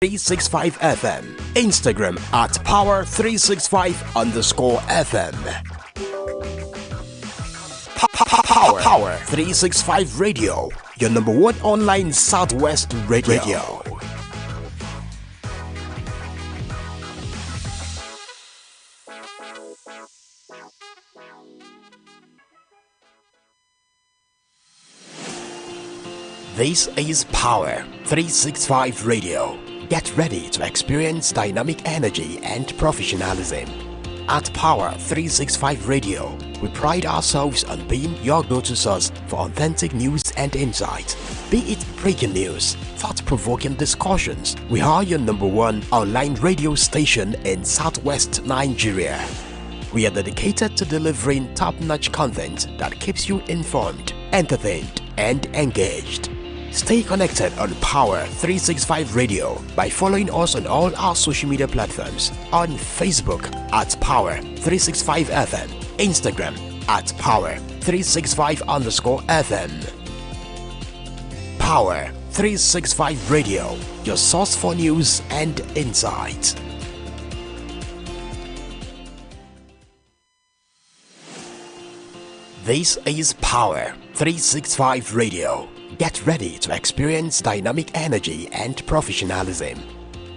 365 FM. Instagram at Power365_FM. Power 365 Radio, your number one online Southwest radio. This is Power 365 Radio. Get ready to experience dynamic energy and professionalism. At Power 365 Radio, we pride ourselves on being your go-to source for authentic news and insight. Be it breaking news, thought-provoking discussions, we are your number one online radio station in Southwest Nigeria. We are dedicated to delivering top-notch content that keeps you informed, entertained, and engaged. Stay connected on Power 365 Radio by following us on all our social media platforms. On Facebook at Power 365 FM, Instagram at Power 365_FM. Power 365 Radio, your source for news and insight. This is Power 365 Radio. Get ready to experience dynamic energy and professionalism.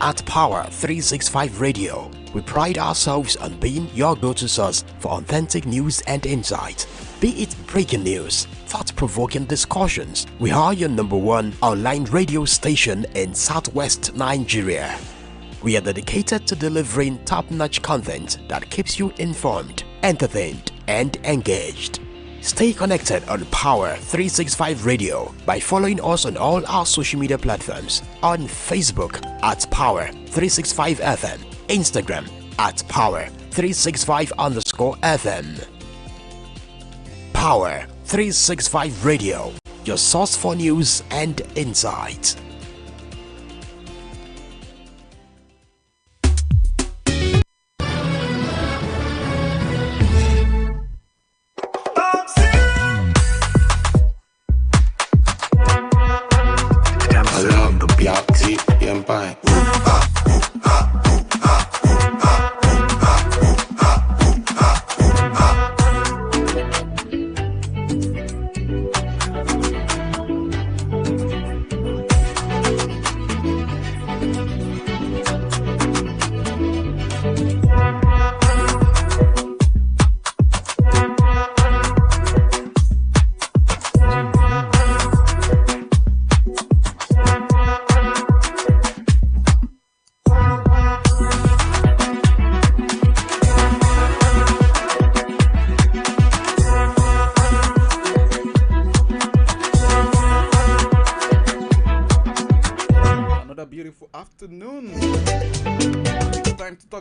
At Power 365 Radio, we pride ourselves on being your go-to source for authentic news and insight. Be it breaking news, thought-provoking discussions, we are your number one online radio station in Southwest Nigeria. We are dedicated to delivering top-notch content that keeps you informed, entertained, and engaged. Stay connected on Power 365 Radio by following us on all our social media platforms. On Facebook at Power 365 FM, Instagram at Power 365_FM. Power 365 Radio, your source for news and insight. Bye.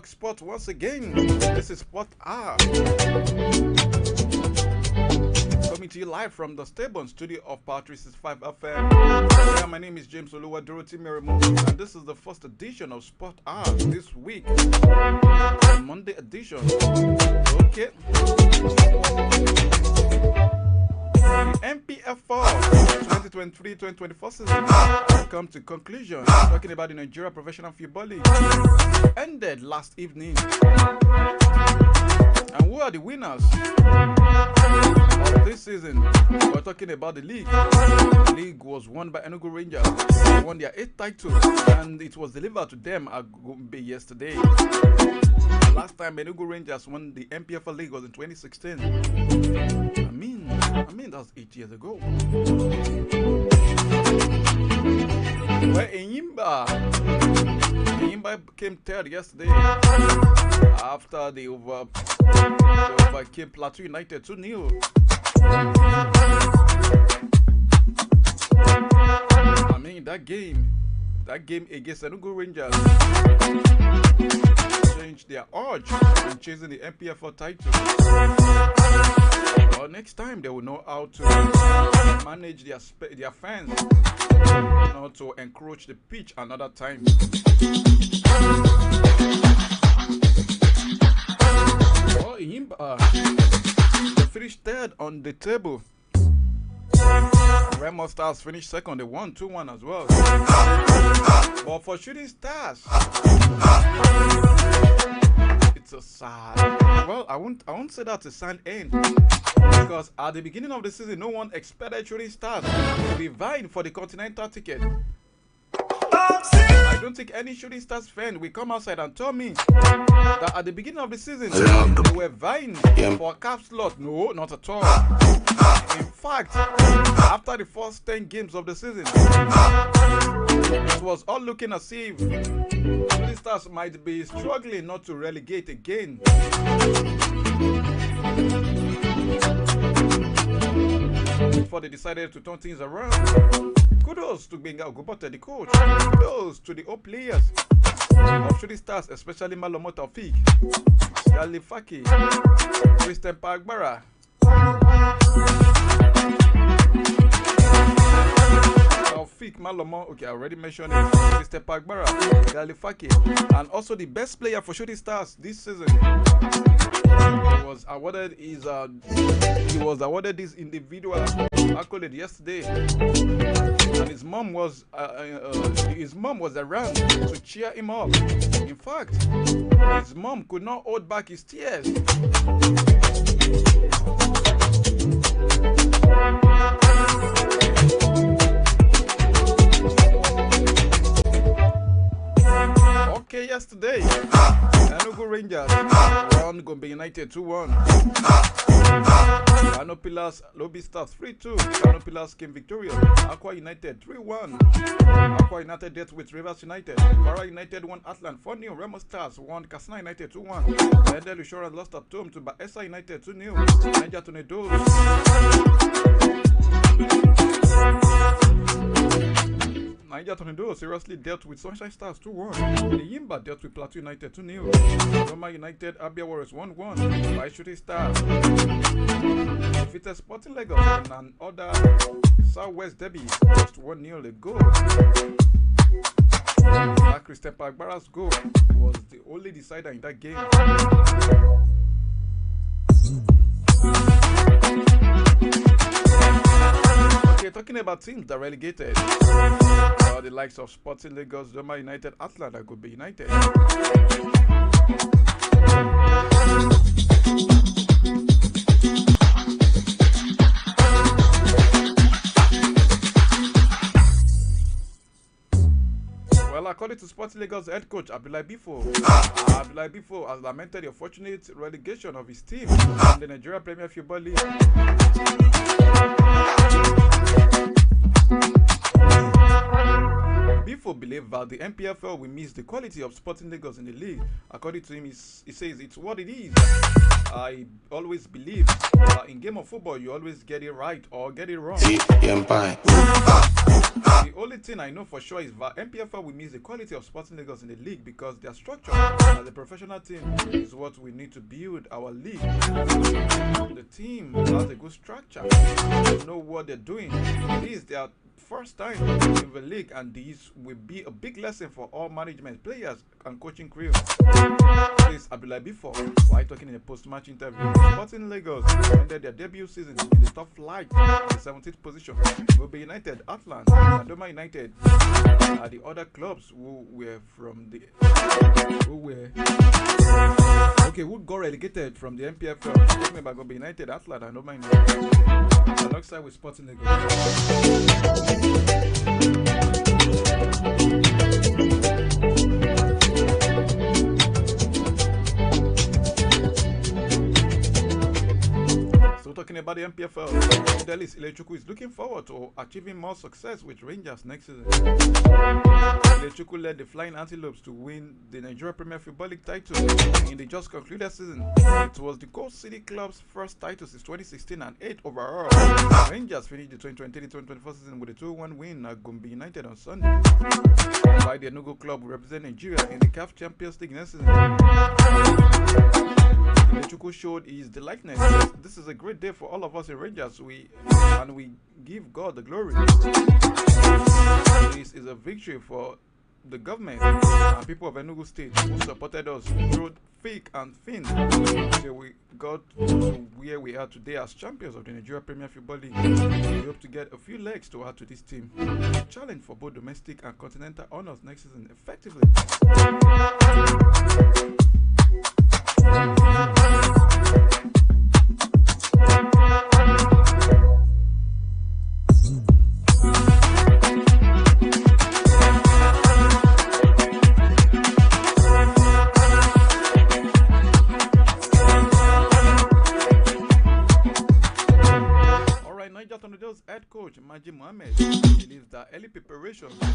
Sport once again. This is Sport R. Coming to you live from the Stable studio of Power 365 FM. Yeah, my name is James Oluwa Dorothy Merimo, and this is the first edition of Sport R this week. Monday edition. Okay. The MPF4 2023-2024 season come to conclusion. Talking about the Nigeria Professional Football League ended last evening. And who are the winners of this season? We're talking about the league. The league was won by Enugu Rangers. They won their 8th title, and it was delivered to them at Gombe yesterday. The last time Enugu Rangers won the MPFL League was in 2016. I mean that's 8 years ago. Well, Enyimba came third yesterday after they overcame Plateau United 2-0. I mean, that game against Enugu Rangers changed their urge in chasing the MPFL title. Well, next time they will know how to manage their fans, not to encroach the pitch another time. Well, they finished third on the table Remo Stars finished second. They won 2-1 as well. But for Shooting Stars, it's a sad. Well, I won't say that's a sad end, because at the beginning of the season, no one expected Shooting Stars to be vying for the continental ticket. I don't think any Shooting Stars fan will come outside and tell me that at the beginning of the season they were vying for a cap slot. No, not at all. In fact, after the first 10 games of the season, it was all looking as if Shooting Stars might be struggling not to relegate again. Before they decided to turn things around. Kudos to Benga Ogubote, the coach. Kudos to the old players of Shooting Stars, especially Malomo Taufik, Galifaki, Christian Pagbara, Taufik Malomo. Okay, I already mentioned it. Christian Pagbara, Galifaki, and also the best player for Shooting Stars this season. He was awarded this individual accolade yesterday, and his mom was around to cheer him up. In fact, his mom could not hold back his tears. Okay, yesterday, Enugu Rangers won Gombe United 2-1. Kano Pillars Lobby Stars 3-2. Kano Pillars came victorious. Aqua United 3-1. Aqua United dealt with Rivers United. Para United won Atlant 4-0. Remo Stars won Kasna United 2-1. Edel Insurance lost at home to Baesa United 2-0. Niger Tornadoes Niger Tornadoes seriously dealt with Sunshine Stars 2-1. Yimba dealt with Plateau United 2-0. Roma United Abia Warriors 1-1. By Shooting Stars defeated Sporting Lagos in an other Southwest derby, just 1-0 ago. Christian Pagbara's goal was the only decider in that game. Okay, talking about teams that relegated, the likes of Sporting Lagos, Roma United, Atlant, and Gombe United. Well, according to Sporting Lagos head coach Abdoulaye Bifo has lamented the unfortunate relegation of his team in the Nigeria Premier Football League. Bifo believes that the MPFL will miss the quality of Sporting Lagos in the league. According to him, he says it's what it is. I always believe that in game of football, you always get it right or get it wrong. The only thing I know for sure is that MPFL will miss the quality of Sporting Lagos in the league because their structure as a professional team is what we need to build our league. The team has a good structure. They know what they're doing. This is their first time in the league, and this will be a big lesson for all management, players, and coaching crew. This is Abdoulaye Bifo while talking in a post-match interview. Sporting Lagos ended their debut season in the top flight, the 17th position. Gombe United, Atlant, and Roma United are the other clubs who got relegated from the MPFL. Talking about Gombe United, Atlant, and Roma United, alongside with Sporting Lagos. So talking about the MPFL, Fidelis Ilechukwu is looking forward to achieving more success with Rangers next season. Ilechukwu led the Flying Antelopes to win the Nigeria Premier Football League title in the just concluded season. It was the Coast City club's first title since 2016 and 8 overall. Rangers finished the 2023-2024 season with a 2-1 win at Gombe United on Sunday. While the Enugu club will represent Nigeria in the CAF Champions League next season. Ilechukwu showed his likeness. This is a great day for all of us in Rangers. We give God the glory. This is a victory for the government and people of Enugu State who supported us through thick and thin till we got to where we are today as champions of the Nigeria Premier Football League. We hope to get a few legs to add to this team. Challenge for both domestic and continental honors next season effectively. Head coach Maji Mohammed believes that early preparation for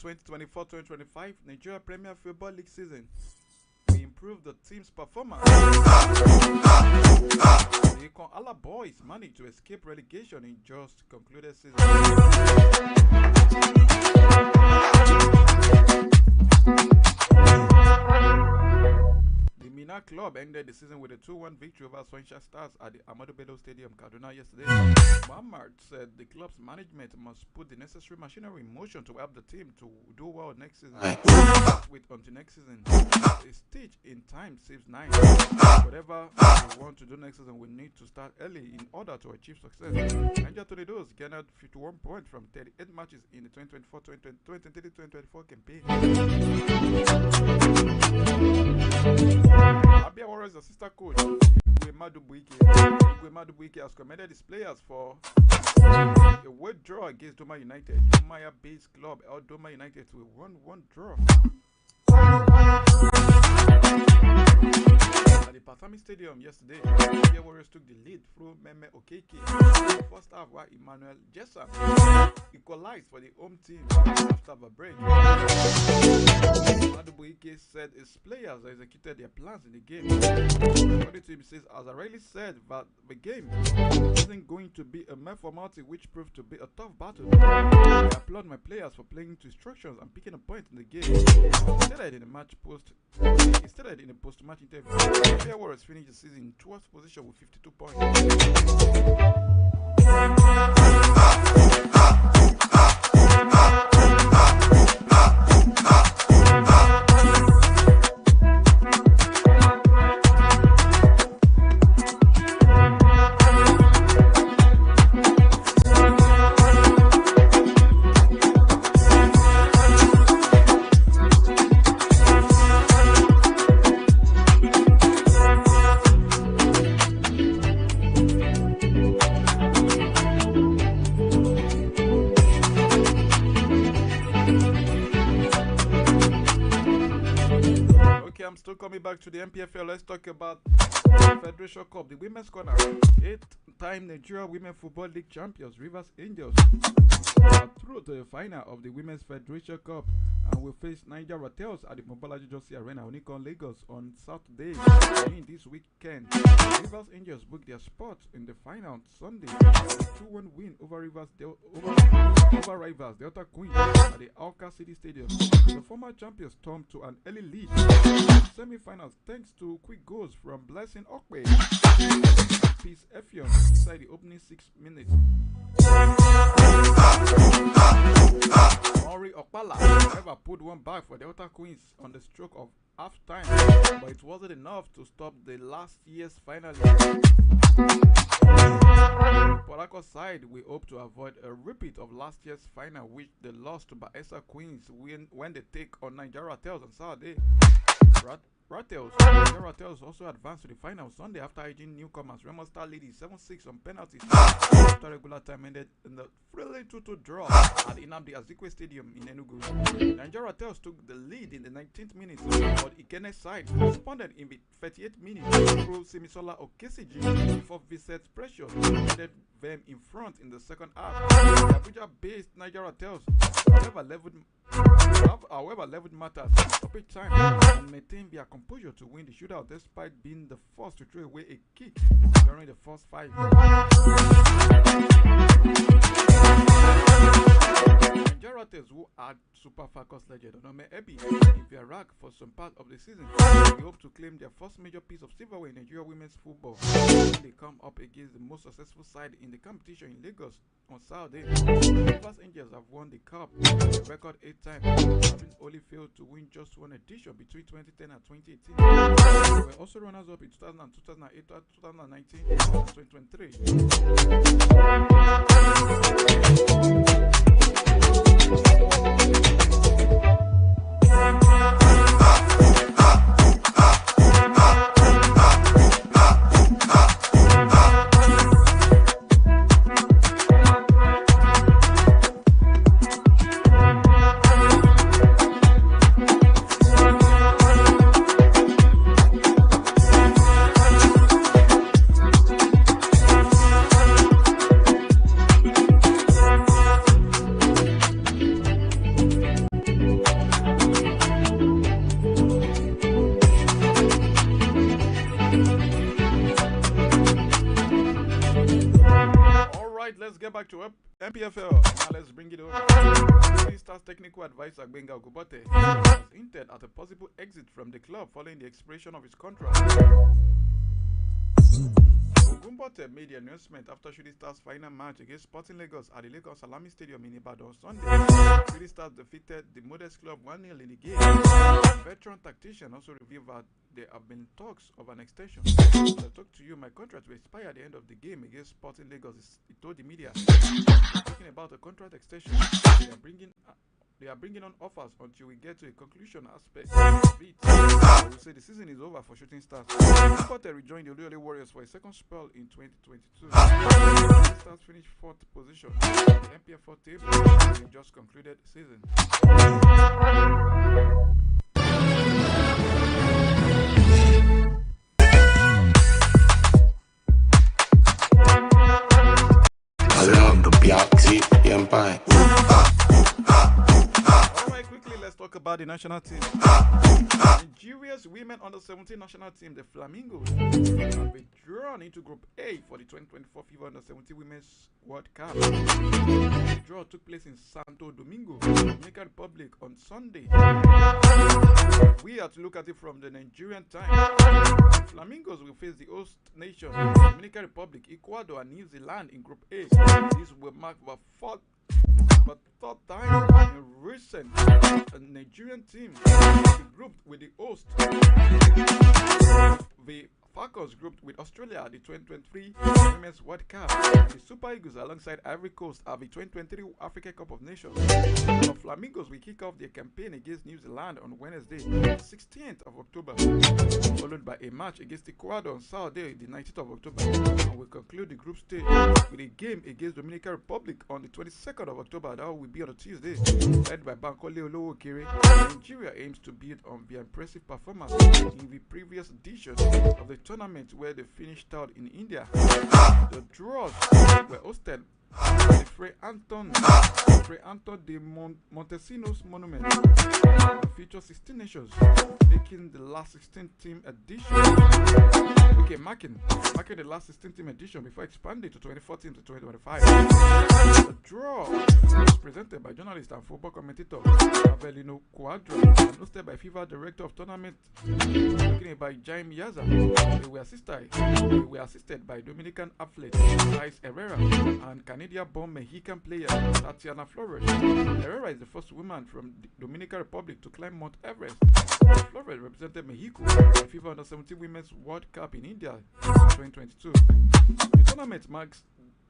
2024-2025 Nigeria Premier Football League season will improve the team's performance. The Ala boys managed to escape relegation in just concluded season. The Mina club ended the season with a 2-1 victory over Sunshine Stars at the Ahmadu Bello Stadium, Kaduna yesterday. Muhammad said the club's management must put the necessary machinery in motion to help the team to do well next season. With until next season, a stitch in time saves 9. Whatever we want to do next season, we need to start early in order to achieve success. Nigeria Tornadoes garnered 51 points from 38 matches in the 2023-2024 campaign. Abia Warriors assistant coach Igwe Madubuike has commended his players for a withdrawal against Doma United. Umaya-based club held Doma United to a 1-1 draw. At the Patami Stadium yesterday, the Warriors took the lead through Meme Okeke in the first half, while Emmanuel Jessa equalized for the home team after the break. Madubuike said his players executed their plans in the game. According to him, says, as I really said, that the game isn't going to be a mere formality, which proved to be a tough battle. I applaud my players for playing to instructions and picking a point in the game. Instead, in a post-match interview, the Warriors finished the season in 12th position with 52 points. Coming back to the MPFL, let's talk about the Federation Cup, the Women's Corner. 8-time Nigeria Women Football League champions Rivers Angels are through to the final of the Women's Federation Cup and will face Niger Ratels at the Mobolaji Josie Arena, Onikon, Lagos on Saturday. In this weekend, Rivers Angels booked their spot in the final on Sunday. A 2-1 win over rivals Delta Queen at the Alka City Stadium. The former champions stormed to an early lead in the semi-finals thanks to quick goals from Blessing Okwe and Peace Effion inside the opening 6 minutes. Ori Okpala, however, put one back for Delta Queens on the stroke of half-time, but it wasn't enough to stop the last year's finalist. For Akko side, we hope to avoid a repeat of last year's final, which they lost to Baesa Queens when they take on Nigeria Ratels on Saturday. Ratels also advanced to the final Sunday after hygiene newcomers Remo Star leading 7-6 on penalties after regular time ended in the thrilling 2-2 draw at Nnamdi Azikiwe Stadium in Enugu. Nigeria Ratels took the lead in the 19th minute, but Ikene's side responded in the 38th minute through Simisola Okesiji before Vincent Precious headed them in front in the second half. The Abuja-based Nigeria Ratels, however, leveled matters in stoppage time and maintained their composure to win the shootout despite being the first to throw away a kick during the first 5 minutes. Nigerians who had Super Falcons legend Onome Ebi in Iraq for some part of the season, they hope to claim their first major piece of silverware in Nigeria women's football when they come up against the most successful side in the competition in Lagos on Saturday. The Rivers Angels have won the cup a record 8 times, having only failed to win just one edition between 2010 and 2018. They were also runners-up in 2000, 2008, 2019, and 2023. Let's get back to MPFL. Now let's bring it over. Stars technical advisor Benga Ogubote has hinted at a possible exit from the club following the expiration of his contract. Ogunbote made the announcement after Shooting Stars' final match against Sporting Lagos at the Lagos Salami Stadium in Ibadan on Sunday. Shooting Stars defeated the Modest Club 1-0 in the game. The veteran tactician also revealed that there have been talks of an extension. As I talk to you, my contract will expire at the end of the game against Sporting Lagos. He told the media. Talking about a contract extension, they are bringing on offers until we get to a conclusion aspect of it. I will say the season is over for Shooting Stars. Ogubote rejoined the Oluyole Warriors for a second spell in 2022. Shooting Stars finished 4th position on the MPFL table in just concluded season. Alright, quickly let's talk about the national team. Nigeria's women under-17 national team, the Flamingos, have been drawn into Group A for the 2024 FIFA Under-17 Women's World Cup. The draw took place in Santo Domingo, Dominican Republic, on Sunday. We have to look at it from the Nigerian time. Flamingos will face the host nation, Dominican Republic, Ecuador, and New Zealand in Group A. This will mark the third time in recent a Nigerian team will be grouped with the host. The Falcons grouped with Australia at the 2023 Women's World Cup. The Super Eagles alongside Ivory Coast at the 2023 Africa Cup of Nations. The Flamingos will kick off their campaign against New Zealand on Wednesday, 16th of October, followed by a match against Ecuador on Saturday, the 19th of October, and will conclude the group stage with a game against Dominican Republic on the 22nd of October. That will be on a Tuesday, led by Bankole Olowokere. Nigeria aims to build on their impressive performance in the previous edition of the tournament where they finished third in India. The draws were hosted at the Fray Anton de Montesinos Monument. It features 16 nations, making the last 16 team edition. Marking the last 16 team edition before expanding to 2014 to 2025. The draw was presented by journalist and football commentator Avelino Quadro and hosted by FIFA Director of Tournament, talking about Jaime Yaza. They were assisted by Dominican athlete Ice Herrera and Canadian-born Mexican player Tatiana Flores. Herrera is the first woman from the Dominican Republic to climb Mount Everest. Flores represented Mexico at the FIFA Under-17 Women's World Cup in India in 2022. The tournament marks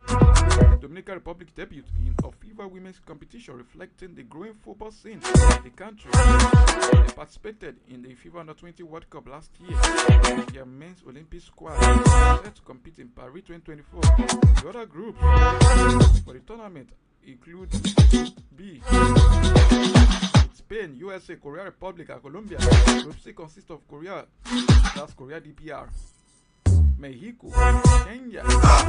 the Dominican Republic's debut in a FIFA women's competition, reflecting the growing football scene in the country. They participated in the FIFA Under-20 World Cup last year, and their men's Olympic squad set to compete in Paris 2024. The other groups for the tournament include B, Spain, USA, Korea Republic, and Colombia. Group C consists of Korea, that's Korea DPR, Mexico, Kenya,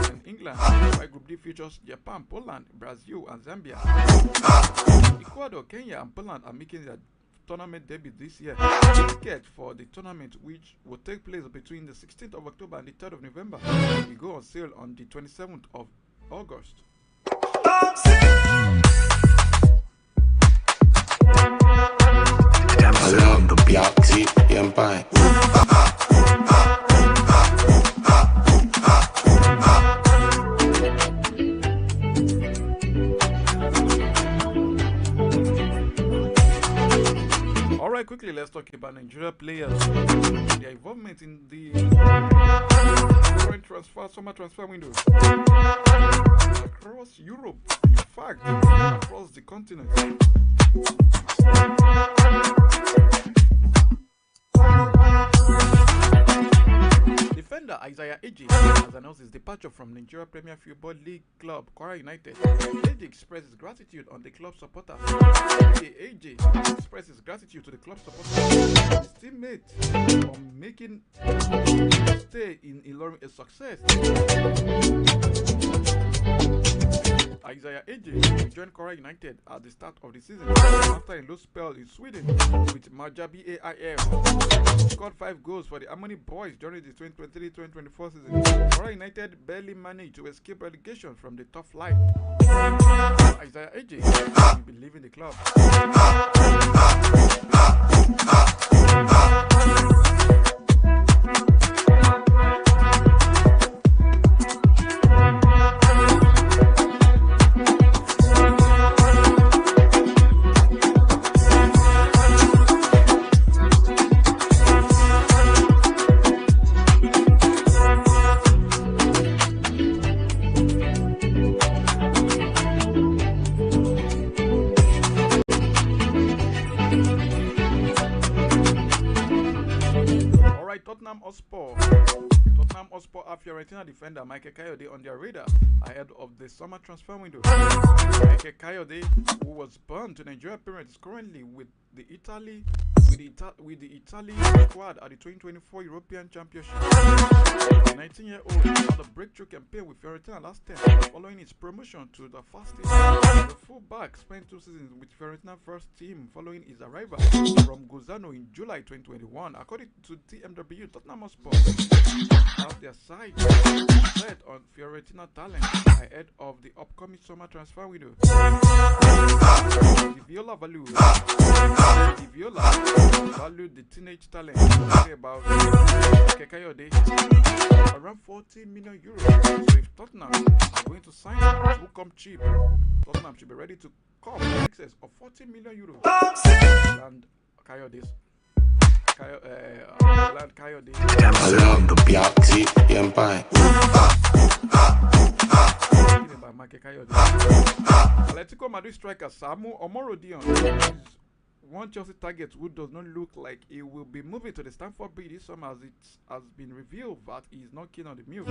and England. While Group D features Japan, Poland, Brazil, and Zambia. Ecuador, Kenya, and Poland are making their tournament debut this year. Tickets for the tournament, which will take place between the 16th of October and the 3rd of November, will go on sale on the 27th of August. Alright, quickly let's talk about Nigeria players, their involvement in the current summer transfer window across Europe, in fact, across the continent. Defender Isaiah Eji has announced his departure from Nigeria Premier Football League club Kwara United. Eji expressed his gratitude on the club supporters. Eji expressed his gratitude to the club supporters and his teammates for making his stay in Ilorin a success. Isaiah Eji joined Kwara United at the start of the season after a low spell in Sweden with Majabi AIF. He scored 5 goals for the Harmony Boys during the 2023-2024 season. Kwara United barely managed to escape relegation from the top flight. Isaiah Eji will be leaving the club. Tottenham Hotspur have Fiorentina defender Michael Kayode on their radar ahead of the summer transfer window. Michael Kayode, who was born to Nigerian parents, is currently with the Italy squad at the 2024 European Championship. The 19-year-old had a breakthrough campaign with Fiorentina last term, following its promotion to the first team. The fullback spent 2 seasons with Fiorentina first team following his arrival from Gozano in July 2021. According to TMW, Tottenham Hotspur have their sight set on Fiorentina talent ahead of the upcoming summer transfer window. The Viola valued the teenage talent about Kekayode around 40 million euros. So if Tottenham are going to sign him, it will come cheap. Tottenham should be ready to come in excess of 40 million euros. And Kayode's Kayode. Atletico Madrid striker Samu Omorodion is one Chelsea target who does not look like he will be moving to the Stamford Bridge this summer, as it has been revealed that he is not keen on the move.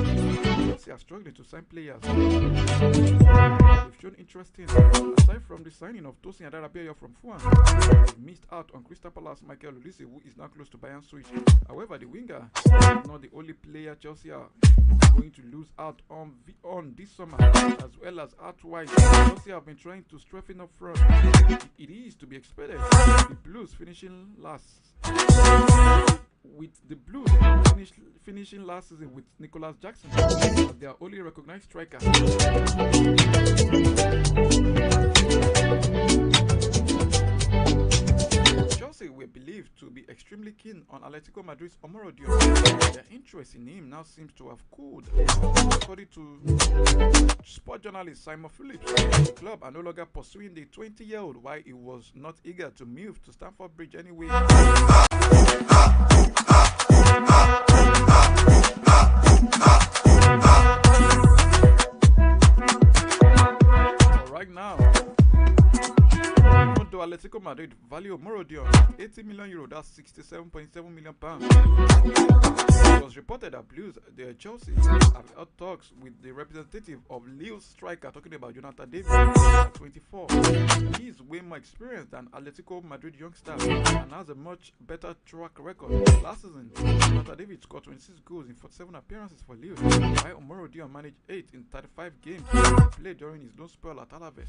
Chelsea are struggling to sign players. They've shown interest in, aside from the signing of Tosin Adarabioyo from Fulham, they've missed out on Crystal Palace Michael Olise, who is now close to Bayern switch. However, the winger is not the only player Chelsea are going to lose out on this summer, as well as outwise. Chelsea have been trying to strengthen up front. It is to be expected. The Blues finishing last season with Nicholas Jackson as their only recognized striker. Chelsea were believed to be extremely keen on Atletico Madrid's Omorodion. Their interest in him now seems to have cooled. According to sport journalist Simon Phillips, the club are no longer pursuing the 20-year-old, while he was not eager to move to Stamford Bridge anyway. Right now, Atletico Madrid value Omorodion 80 million euro, that's 67.7 million pounds. It was reported that Chelsea have held talks with the representative of Lille striker, talking about Jonathan David, 24. He is way more experienced than Atletico Madrid youngster and has a much better track record. Last season, Jonathan David scored 26 goals in 47 appearances for Lille, while Omorodion managed 8 in 35 games played during his loan spell at Alaves.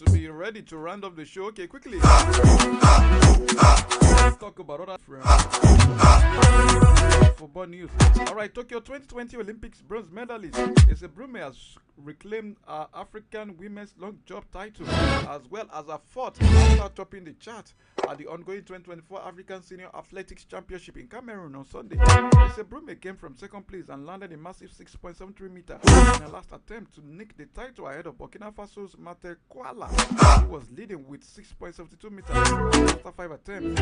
to be ready to round up the show. Okay, quickly. Let's talk about other football news. Alright, Tokyo 2020 Olympics bronze medalist Ese Brume has reclaimed her African women's long jump title, as well as a fourth after topping the chart at the ongoing 2024 African Senior Athletics Championship in Cameroon on Sunday. Ese Brume came from second place and landed a massive 6.73 meters in her last attempt to nick the title ahead of Burkina Faso's Mate Kuala, who was leading with 6.72 meters after 5 attempts.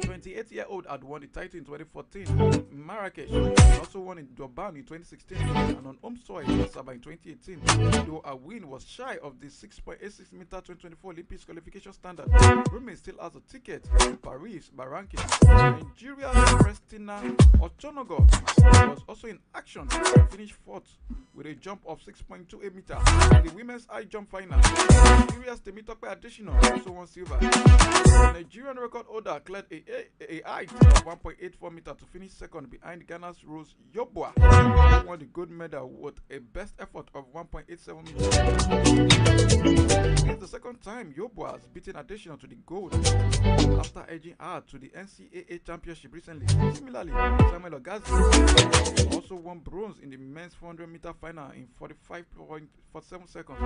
28-year-old had won the title in 2014 in Marrakesh, also won in Durban in 2016, and on home soil in Sabah in 2018, though a win was shy of the 6.86 meter 2024 Olympics qualification standard. Brume still has a ticket to Paris by ranking. Nigeria's Christina Ochonogo was also in action and finished fourth with a jump of 6.28 meters in the women's high jump final. Nigeria's Temitope Adesina also won silver. The Nigerian record holder cleared a height of 1.84 meters to finish second behind Ghana's Rose Yobua, who won the gold medal with a best effort of 1.87 meters. It's the second time Yobua has beaten Adesina to the gold after edging her to the NCAA championship recently. Similarly, Samuel Ogazi also won bronze in the men's 400-meter final in 45.47 seconds.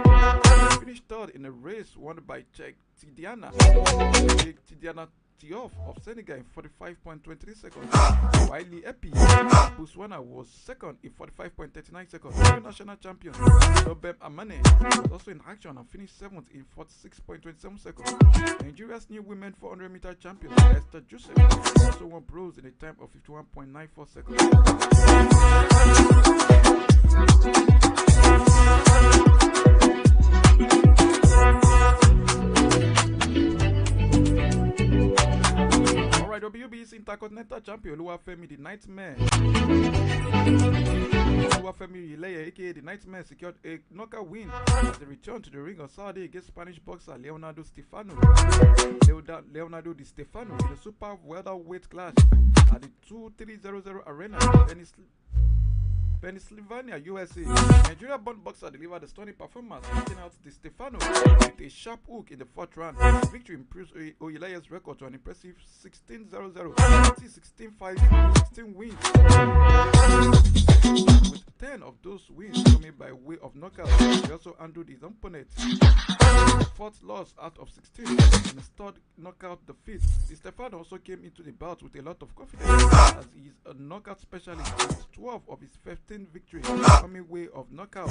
He finished third in a race won by Czech Tidiana Tiof of Senegal in 45.23 seconds. Wiley Epi Botswana was second in 45.39 seconds. The national champion Robem Amane was also in action and finished seventh in 46.27 seconds. Nigeria's new women 400-meter champion Esther Joseph also won bronze in a time of 51.94 seconds. Alright, WB's Intercontinental Champion Oluwafemi the Nightmare Oluwafemi Ileye, aka the Nightmare, secured a knockout win as they returned to the ring on Saturday against Spanish boxer Leonardo Di Stefano in the super welterweight clash at the 2300 Arena in Pennsylvania, USA. Nigeria-born boxer delivered a stunning performance, knocking out Di Stefano with a sharp hook in the fourth round. The victory improves Oyileye's record to an impressive 16-0-0, 16-5, 16 wins, with 10 of those wins coming by way of knockout. He also handled his opponent fourth loss out of 16 in his third knockout defeat. Di Stefano also came into the bout with a lot of confidence as he is a knockout specialist with 12 of his 15 victories coming way of knockout.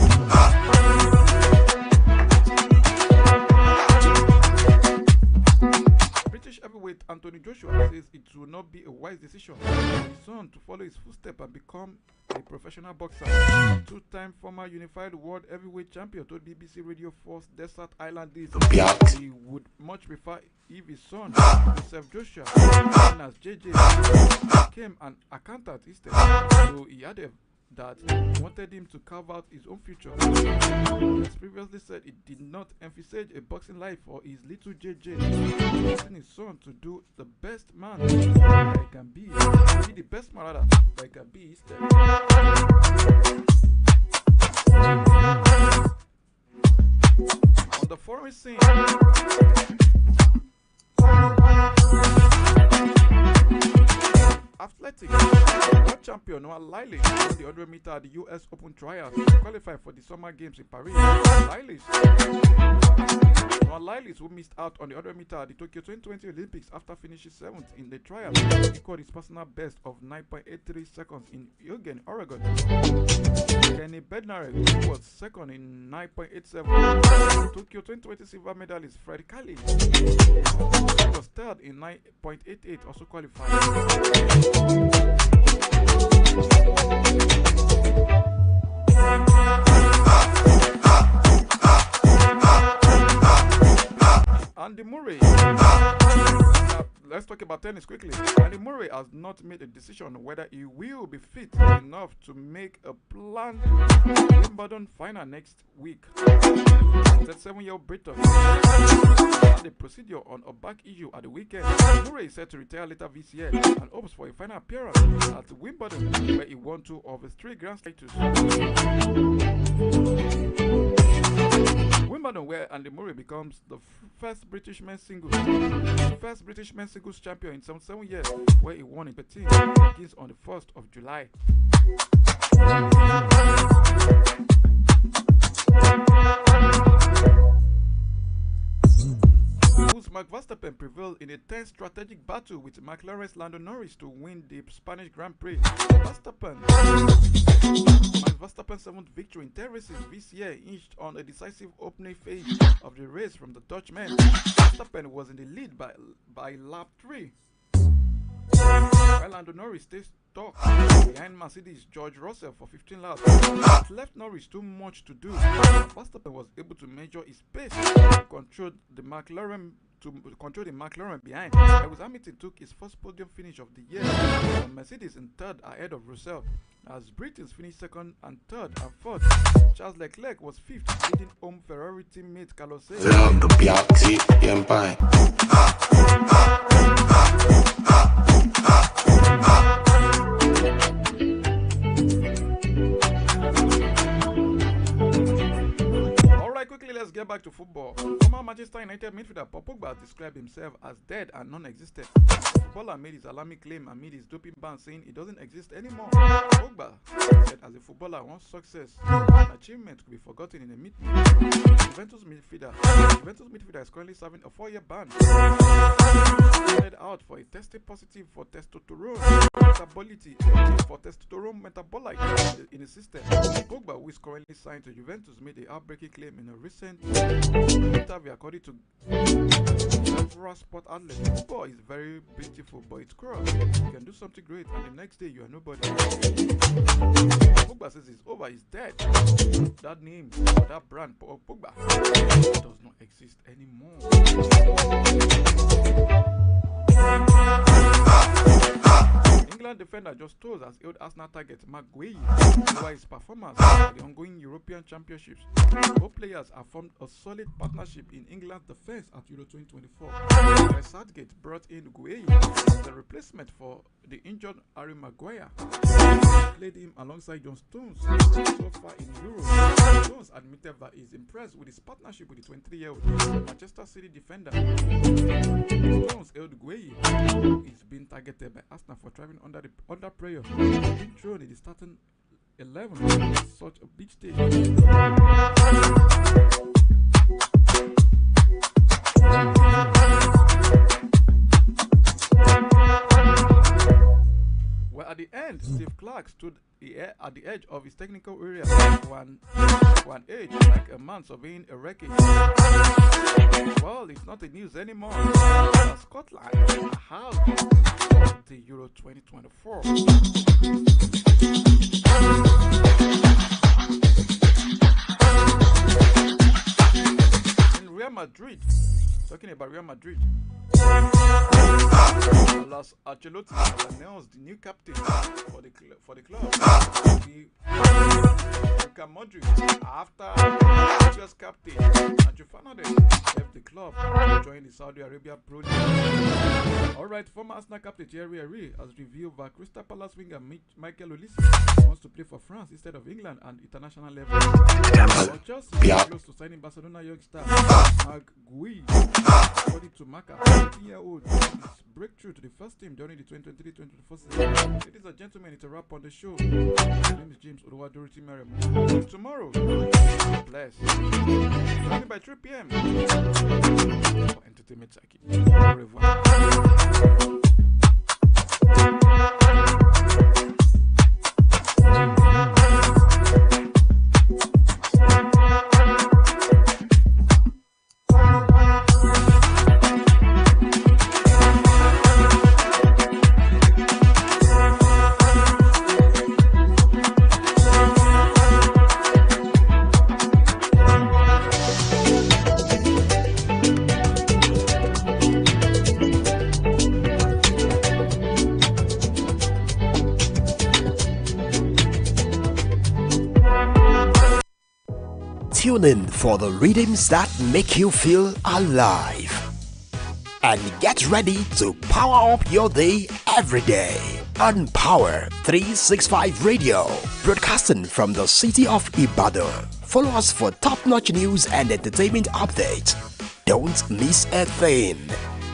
British heavyweight Anthony Joshua says it will not be a wise decision for his son to follow his footsteps and become a professional boxer. Two-time former unified world heavyweight champion told BBC Radio 4's Desert Island this he would much prefer if his son, Joseph Joshua, known as JJ, became an accountant instead. So he added that he wanted him to carve out his own future. He has previously said he did not envisage a boxing life for his little JJ, asking his son to do the best man that he can be the best man rather that he can be instead. On the foreign scene, athletics, world champion Noah Lyles won the 100 meter at the US Open Trials to qualify for the Summer Games in Paris. Noah Lyles, who missed out on the 100 meter at the Tokyo 2020 Olympics after finishing 7th in the trial, scored his personal best of 9.83 seconds in Eugene, Oregon. Kenny Bednarek was second in 9.87. Tokyo 2020 silver medalist Fred Kelly was third in 9.88, also qualified. Andy Murray. Let's talk about tennis quickly. Andy Murray has not made a decision on whether he will be fit enough to make a planned Wimbledon final next week. The 7-year-old Briton had a procedure on a back issue at the weekend. Murray is set to retire later this year and hopes for a final appearance at Wimbledon, where he won 2 of his 3 Grand Slams titles. Wimbledon, where Andy Murray becomes the first British men's singles champion in 7 years, where he won in Beijing, begins on the 1st of July. Max Verstappen prevailed in a tense strategic battle with McLaren's Lando Norris to win the Spanish Grand Prix. Max Verstappen's 7th victory in 10 races this year hinged on a decisive opening phase of the race from the Dutchman. Verstappen was in the lead by lap 3. While Lando Norris stays stuck behind Mercedes' George Russell for 15 laps. It left Norris too much to do. Verstappen was able to measure his pace and control the McLaren behind. Lewis Hamilton took his first podium finish of the year, and Mercedes in third ahead of Russell. As Britons finished second and third and fourth, Charles Leclerc was fifth, leading home Ferrari teammate Carlos Sainz. Quickly, let's get back to football. Former Manchester United midfielder Paul Pogba described himself as dead and non-existent. The footballer made his alarming claim amid his doping ban, saying he doesn't exist anymore. Pogba said, as a footballer, once success and achievement could be forgotten in a meeting. Juventus midfielder is currently serving a 4-year ban. Headed out for a tested positive for testosterone metabolite in the system. Pogba, who is currently signed to Juventus, made the heartbreaking claim in a recent interview, according to several sport outlets. Football is very beautiful, but it's cruel. You can do something great, and the next day you are nobody. Pogba says it's over, he's dead. That name, that brand, Pogba, does not exist anymore. England defender Just Stones has held Arsenal target Mark Guehi over his performance at the ongoing European Championships. Both players have formed a solid partnership in England's defence at Euro 2024. Where Southgate brought in Guehi as the replacement for the injured Harry Maguire. He played him alongside John Stones so far in Euro. Stones admitted that he's impressed with his partnership with the 23-year-old Manchester City defender. Stones held Guehi, who is being targeted by Arsenal for thriving under pressure, being thrown in the starting 11 on such a big stage. Well, at the end, Steve Clark stood at the edge of his technical area for an age, like a man surveying a wreckage. Well, it's not the news anymore. Scotland has the Euro 2024. In Real Madrid, talking about Real Madrid, Los Ancelotti announced the new captain for the club. Luka Modric, after previous captain Andrew Fernandez left the club to join the Saudi Arabia Pro League. Alright, former Arsenal captain Thierry Henry has revealed that Crystal Palace winger Michael Olise wants to play for France instead of England and international level. Chelsea is close to signing Barcelona youngster Marc Guehi. According to Maka, 18-year-old breakthrough to the first team during the 2023-2024 season. Ladies and gentlemen, it's a wrap on the show. My name is James Oduwadoriti Merriam. Tomorrow, bless. Starting by 3 p.m. for Entertainment Taki. Au revoir. Tune in for the rhythms that make you feel alive. And get ready to power up your day every day on Power 365 Radio, broadcasting from the city of Ibadan Follow us for top-notch news and entertainment updates. Don't miss a thing.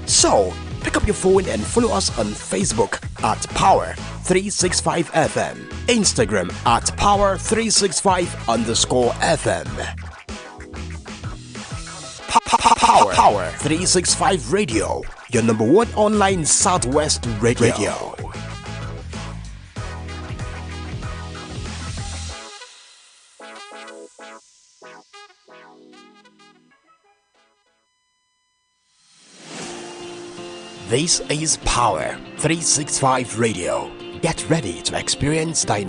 So, pick up your phone and follow us on Facebook at Power365FM, Instagram at Power365_FM. Power 365 Radio, your number one online Southwest radio. This is Power 365 Radio. Get ready to experience dynamic